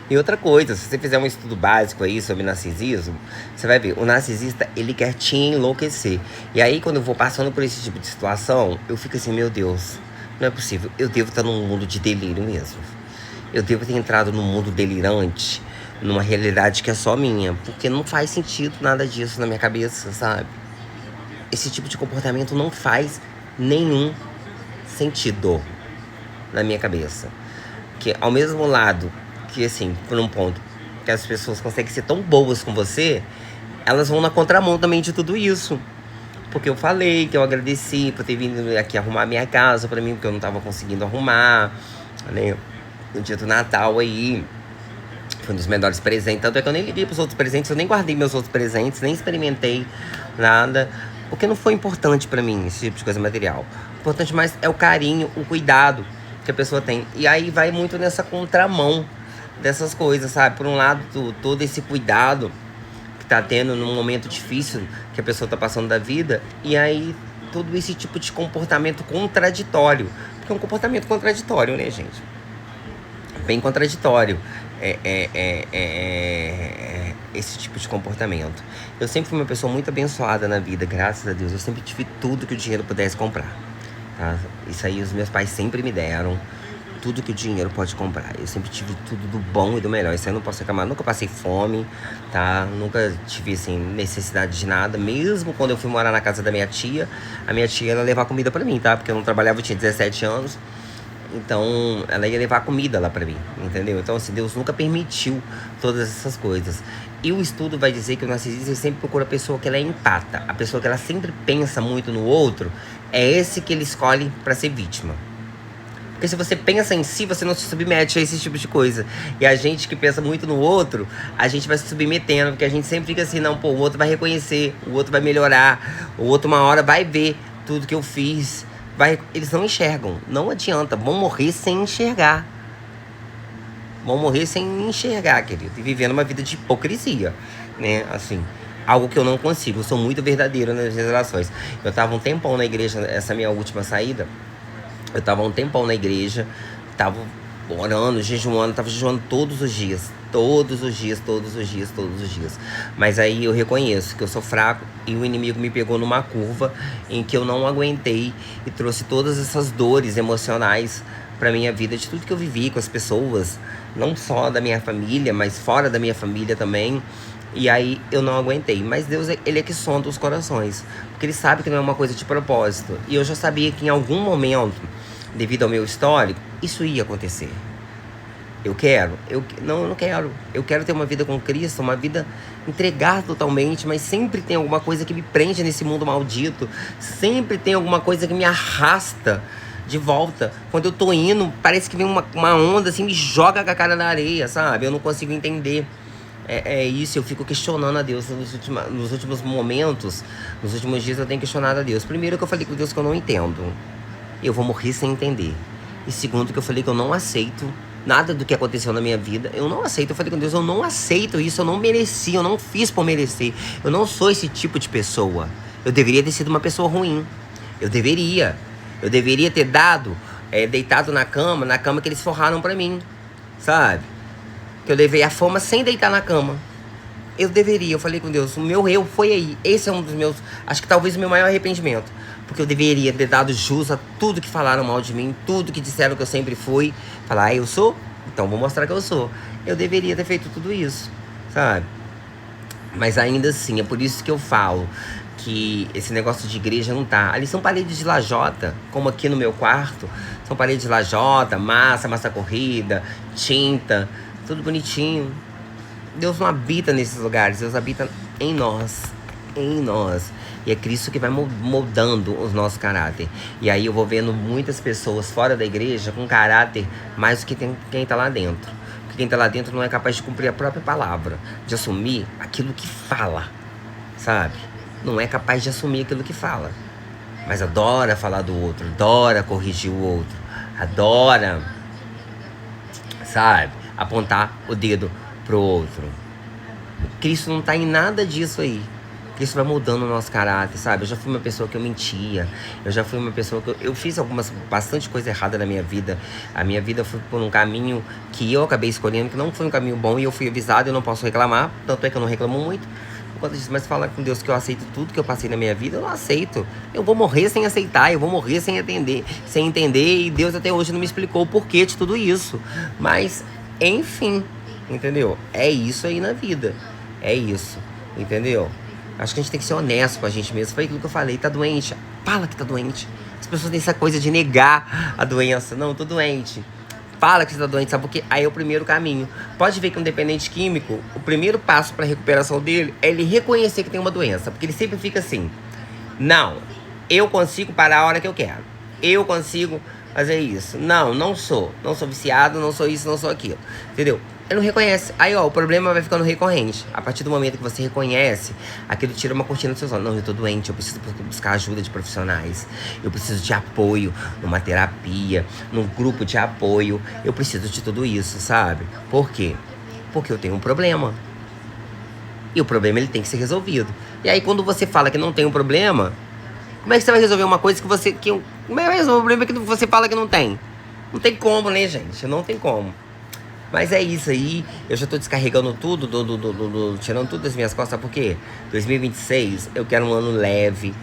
E outra coisa, se você fizer um estudo básico aí sobre narcisismo, você vai ver, o narcisista, ele quer te enlouquecer. E aí, quando eu vou passando por esse tipo de situação, eu fico assim, meu Deus, não é possível. Eu devo estar num mundo de delírio mesmo. Eu devo ter entrado num mundo delirante, numa realidade que é só minha. Porque não faz sentido nada disso na minha cabeça, sabe? Esse tipo de comportamento não faz nenhum sentido na minha cabeça. Que ao mesmo lado que, assim, por um ponto, que as pessoas conseguem ser tão boas com você, elas vão na contramão também de tudo isso. Porque eu falei que eu agradeci por ter vindo aqui arrumar minha casa pra mim, porque eu não tava conseguindo arrumar, né? No dia do Natal aí, foi um dos melhores presentes. Tanto é que eu nem liguei pros outros presentes, eu nem guardei meus outros presentes, nem experimentei nada. Porque não foi importante pra mim esse tipo de coisa material. O importante mais é o carinho, o cuidado que a pessoa tem. E aí vai muito nessa contramão dessas coisas, sabe? Por um lado, todo esse cuidado que tá tendo num momento difícil que a pessoa tá passando da vida. E aí, todo esse tipo de comportamento contraditório. Porque é um comportamento contraditório, né, gente? Bem contraditório esse tipo de comportamento. Eu sempre fui uma pessoa muito abençoada na vida, graças a Deus. Eu sempre tive tudo que o dinheiro pudesse comprar, tá? Isso aí os meus pais sempre me deram. Tudo que o dinheiro pode comprar. Eu sempre tive tudo do bom e do melhor. Isso aí eu não posso reclamar. Nunca passei fome, tá? Nunca tive, assim, necessidade de nada. Mesmo quando eu fui morar na casa da minha tia, a minha tia ia levar comida pra mim, tá? Porque eu não trabalhava, eu tinha 17 anos. Então, ela ia levar comida lá pra mim, entendeu? Então, assim, Deus nunca permitiu todas essas coisas. E o estudo vai dizer que o narcisista sempre procura a pessoa que ela é empata. A pessoa que ela sempre pensa muito no outro, é esse que ele escolhe pra ser vítima. Porque se você pensa em si, você não se submete a esse tipo de coisa. E a gente que pensa muito no outro, a gente vai se submetendo, porque a gente sempre fica assim, não, pô, o outro vai reconhecer, o outro vai melhorar, o outro uma hora vai ver tudo que eu fiz. Eles não enxergam, não adianta, vão morrer sem enxergar. Vão morrer sem enxergar, querido. E vivendo uma vida de hipocrisia, né? Assim, algo que eu não consigo. Eu sou muito verdadeiro nas relações. Eu tava um tempão na igreja, essa minha última saída. Eu tava um tempão na igreja, tava orando, jejuando, tava jejuando todos os dias. Todos os dias, todos os dias, todos os dias. Mas aí eu reconheço que eu sou fraco e o inimigo me pegou numa curva em que eu não aguentei e trouxe todas essas dores emocionais pra minha vida, de tudo que eu vivi com as pessoas, não só da minha família, mas fora da minha família também. E aí eu não aguentei. Mas Deus, ele é que sonda os corações. Porque ele sabe que não é uma coisa de propósito. E eu já sabia que em algum momento, devido ao meu histórico, isso ia acontecer. Eu não quero. Eu quero ter uma vida com Cristo, uma vida entregar totalmente, mas sempre tem alguma coisa que me prende nesse mundo maldito. Sempre tem alguma coisa que me arrasta de volta. Quando eu tô indo, parece que vem uma onda assim, me joga com a cara na areia, sabe? Eu não consigo entender. É isso, eu fico questionando a Deus nos últimos momentos, nos últimos dias eu tenho questionado a Deus. Primeiro que eu falei com Deus que eu não entendo. Eu vou morrer sem entender. E segundo que eu falei que eu não aceito nada do que aconteceu na minha vida. Eu não aceito. Eu falei com Deus, eu não aceito isso. Eu não mereci, eu não fiz por merecer. Eu não sou esse tipo de pessoa. Eu deveria ter sido uma pessoa ruim. Eu deveria. Eu deveria ter dado, deitado na cama que eles forraram pra mim. Sabe? Que eu levei a fama sem deitar na cama. Eu deveria, eu falei com Deus, o meu erro foi aí. Esse é um dos meus, acho que talvez o meu maior arrependimento. Porque eu deveria ter dado jus a tudo que falaram mal de mim, tudo que disseram que eu sempre fui. Falar, eu sou? Então vou mostrar que eu sou. Eu deveria ter feito tudo isso, sabe? Mas ainda assim, é por isso que eu falo que esse negócio de igreja não tá. Ali são paredes de lajota, como aqui no meu quarto. São paredes de lajota, massa corrida, tinta, tudo bonitinho. Deus não habita nesses lugares, Deus habita em nós, em nós. E é Cristo que vai moldando o nosso caráter. E aí eu vou vendo muitas pessoas fora da igreja com caráter mais do que quem tá lá dentro. Porque quem tá lá dentro não é capaz de cumprir a própria palavra, de assumir aquilo que fala, sabe? Não é capaz de assumir aquilo que fala. Mas adora falar do outro, adora corrigir o outro, adora, sabe, apontar o dedo pro outro. Cristo não tá em nada disso aí. Porque isso vai mudando o nosso caráter, sabe? Eu já fui uma pessoa que eu mentia. Eu já fui uma pessoa que eu fiz bastante coisa errada na minha vida. A minha vida foi por um caminho que eu acabei escolhendo, que não foi um caminho bom. E eu fui avisado, eu não posso reclamar. Tanto é que eu não reclamo muito. Enquanto disso, mas falar com Deus que eu aceito tudo que eu passei na minha vida, eu não aceito. Eu vou morrer sem aceitar, eu vou morrer sem entender. E Deus até hoje não me explicou o porquê de tudo isso. Mas, enfim, entendeu? É isso aí na vida. É isso, entendeu? Acho que a gente tem que ser honesto com a gente mesmo. Foi aquilo que eu falei, tá doente? Fala que tá doente. As pessoas têm essa coisa de negar a doença. Não, eu tô doente. Fala que você tá doente, sabe por quê? Aí é o primeiro caminho. Pode ver que um dependente químico, o primeiro passo pra recuperação dele é ele reconhecer que tem uma doença. Porque ele sempre fica assim, não, eu consigo parar a hora que eu quero. Eu consigo fazer isso. Não, não sou viciado, não sou isso, não sou aquilo. Entendeu? Ele não reconhece. Aí, ó, o problema vai ficando recorrente. A partir do momento que você reconhece, aquilo tira uma cortina dos seus olhos. Não, eu tô doente, eu preciso buscar ajuda de profissionais. Eu preciso de apoio numa terapia, num grupo de apoio. Eu preciso de tudo isso, sabe? Por quê? Porque eu tenho um problema. E o problema, ele tem que ser resolvido. E aí, quando você fala que não tem um problema, como é que você vai resolver uma coisa que você... como é que vai resolver um problema que você fala que não tem? Não tem como, né, gente? Não tem como. Mas é isso aí, eu já tô descarregando tudo, tirando tudo das minhas costas, sabe por quê? 2026, eu quero um ano leve,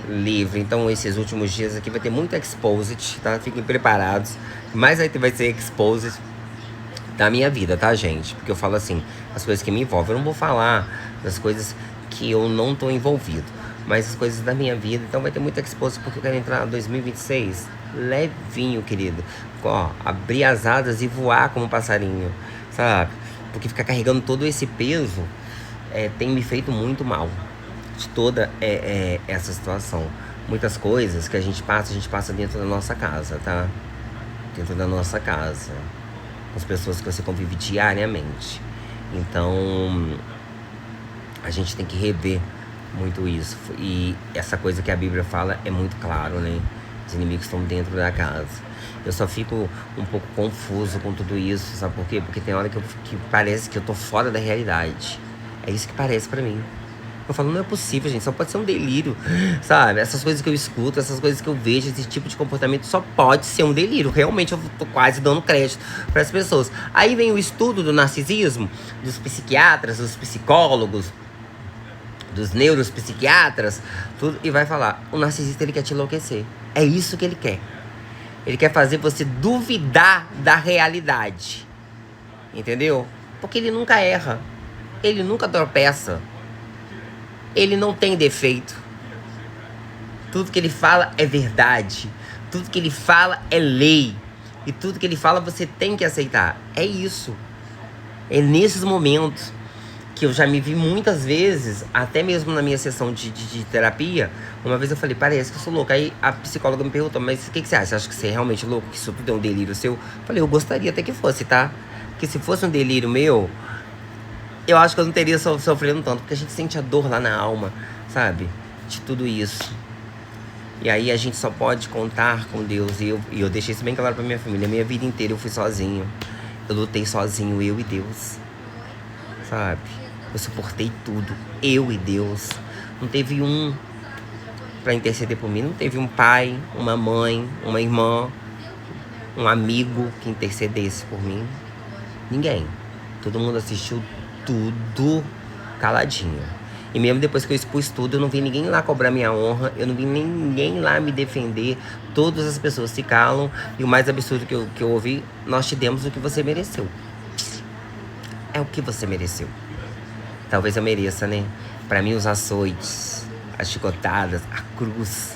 livre. Então esses últimos dias aqui vai ter muito exposed, tá? Fiquem preparados. Mas aí vai ser exposed da minha vida, tá, gente? Porque eu falo assim, as coisas que me envolvem. Eu não vou falar das coisas que eu não tô envolvido, mas as coisas da minha vida. Então vai ter muito exposed, porque eu quero entrar em 2026 levinho, querido. Ó, abrir as asas e voar como um passarinho, sabe? Porque ficar carregando todo esse peso tem me feito muito mal de toda essa situação. Muitas coisas que a gente passa dentro da nossa casa, tá? Dentro da nossa casa. Com as pessoas que você convive diariamente. Então, a gente tem que rever muito isso. E essa coisa que a Bíblia fala é muito claro, né? Os inimigos estão dentro da casa. Eu só fico um pouco confuso com tudo isso, sabe por quê? Porque tem hora que parece que eu tô fora da realidade. É isso que parece pra mim. Eu falo, não é possível, gente, só pode ser um delírio, sabe? Essas coisas que eu escuto, essas coisas que eu vejo, esse tipo de comportamento só pode ser um delírio. Realmente eu tô quase dando crédito para as pessoas. Aí vem o estudo do narcisismo, dos psiquiatras, dos psicólogos, dos neuropsiquiatras, tudo, e vai falar, o narcisista, ele quer te enlouquecer. É isso que ele quer. Ele quer fazer você duvidar da realidade. Entendeu? Porque ele nunca erra. Ele nunca tropeça. Ele não tem defeito. Tudo que ele fala é verdade. Tudo que ele fala é lei. E tudo que ele fala você tem que aceitar. É isso. É nesses momentos que eu já me vi muitas vezes, até mesmo na minha sessão de terapia. Uma vez eu falei, parece que eu sou louca. Aí a psicóloga me perguntou, mas o que você acha? Você acha que você é realmente louco? Que isso tudo é um delírio seu? Eu falei, eu gostaria até que fosse, tá? Porque se fosse um delírio meu, eu acho que eu não teria sofrendo tanto. Porque a gente sente a dor lá na alma, sabe? De tudo isso. E aí a gente só pode contar com Deus. E eu deixei isso bem claro pra minha família. A minha vida inteira eu fui sozinho. Eu lutei sozinho, eu e Deus. Sabe? Eu suportei tudo, eu e Deus. Não teve um pra interceder por mim. Não teve um pai, uma mãe, uma irmã, um amigo que intercedesse por mim. Ninguém. Todo mundo assistiu tudo caladinho. E mesmo depois que eu expus tudo, eu não vi ninguém lá cobrar minha honra. Eu não vi ninguém lá me defender. Todas as pessoas se calam. E o mais absurdo que eu ouvi, nós te demos o que você mereceu. É o que você mereceu. Talvez eu mereça, né? Pra mim, os açoites, as chicotadas, a cruz,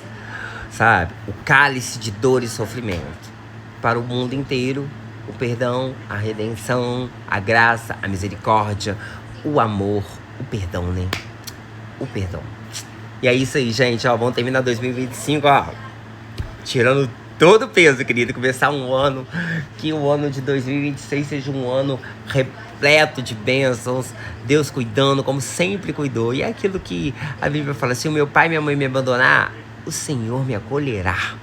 sabe? O cálice de dor e sofrimento. Para o mundo inteiro, o perdão, a redenção, a graça, a misericórdia, o amor, o perdão, né? O perdão. E é isso aí, gente, ó. Vamos terminar 2025, ó. Tirando todo o peso, querido. Começar um ano, que o ano de 2026 seja um ano repleto de bênçãos, Deus cuidando como sempre cuidou. E é aquilo que a Bíblia fala, se o meu pai e minha mãe me abandonar, o Senhor me acolherá.